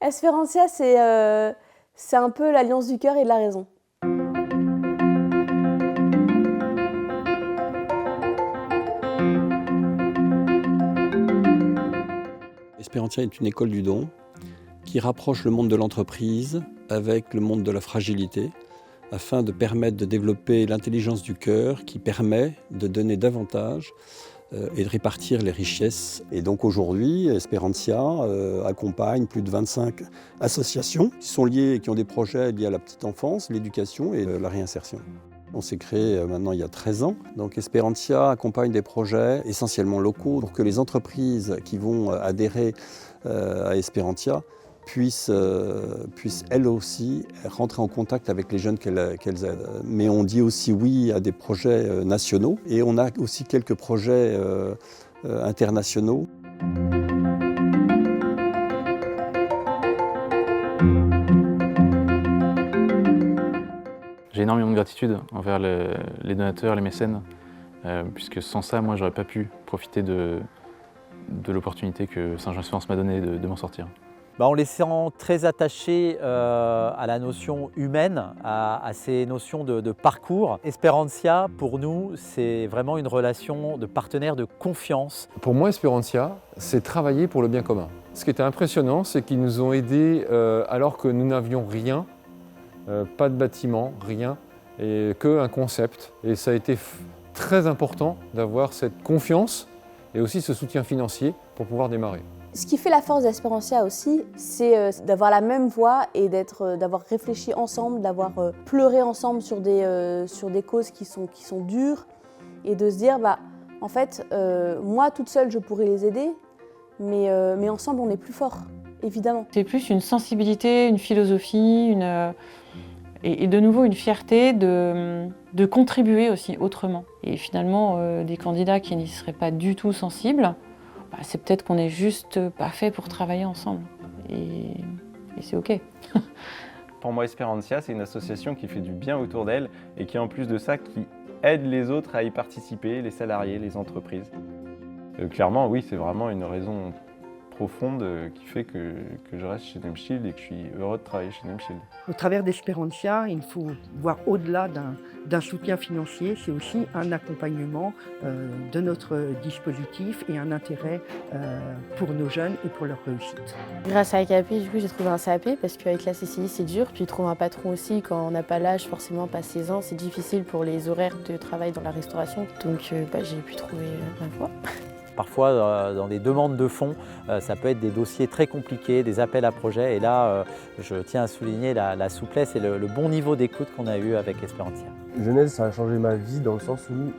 Espérantia, c'est un peu l'alliance du cœur et de la raison. Espérantia est une école du don qui rapproche le monde de l'entreprise avec le monde de la fragilité afin de permettre de développer l'intelligence du cœur qui permet de donner davantage et de répartir les richesses. Et donc aujourd'hui, Espérantia accompagne plus de 25 associations qui sont liées et qui ont des projets liés à la petite enfance, l'éducation et la réinsertion. On s'est créé maintenant il y a 13 ans. Donc Espérantia accompagne des projets essentiellement locaux pour que les entreprises qui vont adhérer à Espérantia puissent elles aussi rentrer en contact avec les jeunes qu'elles aident. Mais on dit aussi oui à des projets nationaux et on a aussi quelques projets internationaux. J'ai énormément de gratitude envers les donateurs, les mécènes, puisque sans ça, moi, j'aurais pas pu profiter de l'opportunité que Saint-Jean-Espérance m'a donnée de m'en sortir. On les sent très attachés à la notion humaine, à ces notions de parcours. Espérantia, pour nous, c'est vraiment une relation de partenaire de confiance. Pour moi, Espérantia, c'est travailler pour le bien commun. Ce qui était impressionnant, c'est qu'ils nous ont aidés alors que nous n'avions rien, pas de bâtiment, rien, et qu'un concept. Et ça a été très important d'avoir cette confiance et aussi ce soutien financier pour pouvoir démarrer. Ce qui fait la force d'Espérantia aussi, c'est d'avoir la même voix et d'avoir réfléchi ensemble, d'avoir pleuré ensemble sur des causes qui sont dures et de se dire, en fait, moi toute seule je pourrais les aider, mais ensemble on est plus fort, évidemment. C'est plus une sensibilité, une philosophie, et de nouveau une fierté de contribuer aussi autrement. Et finalement, des candidats qui n'y seraient pas du tout sensibles, c'est peut-être qu'on n'est juste pas fait pour travailler ensemble. Et c'est OK. Pour moi, Espérantia, c'est une association qui fait du bien autour d'elle et qui, en plus de ça, qui aide les autres à y participer, les salariés, les entreprises. Clairement, oui, c'est vraiment une raison profonde qui fait que je reste chez Nemschild et que je suis heureux de travailler chez Nemschild. Au travers d'Espérantia, il faut voir au-delà d'un soutien financier, c'est aussi un accompagnement de notre dispositif et un intérêt pour nos jeunes et pour leur réussite. Grâce à AKP, du coup, j'ai trouvé un CAP parce qu'avec la CCI, c'est dur. Puis trouver un patron aussi, quand on n'a pas l'âge, forcément pas 16 ans, c'est difficile pour les horaires de travail dans la restauration. Donc j'ai pu trouver ma voie. Parfois, dans des demandes de fonds, ça peut être des dossiers très compliqués, des appels à projets. Et là, je tiens à souligner la souplesse et le bon niveau d'écoute qu'on a eu avec Espérantia. Genèse, ça a changé ma vie dans le sens où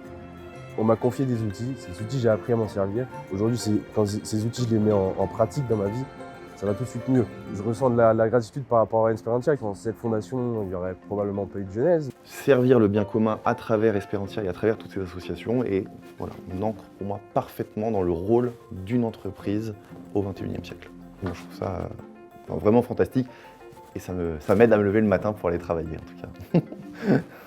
on m'a confié des outils. Ces outils, j'ai appris à m'en servir. Aujourd'hui, quand ces outils, je les mets en pratique dans ma vie, ça va tout de suite mieux. Je ressens de la gratitude par rapport à Espérantia. Sans cette fondation, il n'y aurait probablement pas eu de Genèse. Servir le bien commun à travers Espérantia et à travers toutes ces associations, et voilà, on ancre pour moi parfaitement dans le rôle d'une entreprise au XXIe siècle. Donc, je trouve ça vraiment fantastique et ça m'aide à me lever le matin pour aller travailler en tout cas.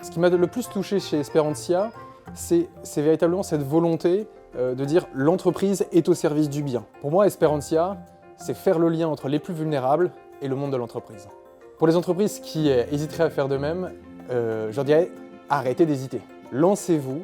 Ce qui m'a le plus touché chez Espérantia, c'est véritablement cette volonté de dire l'entreprise est au service du bien. Pour moi, Espérantia, c'est faire le lien entre les plus vulnérables et le monde de l'entreprise. Pour les entreprises qui hésiteraient à faire de même, je leur dirais arrêtez d'hésiter. Lancez-vous.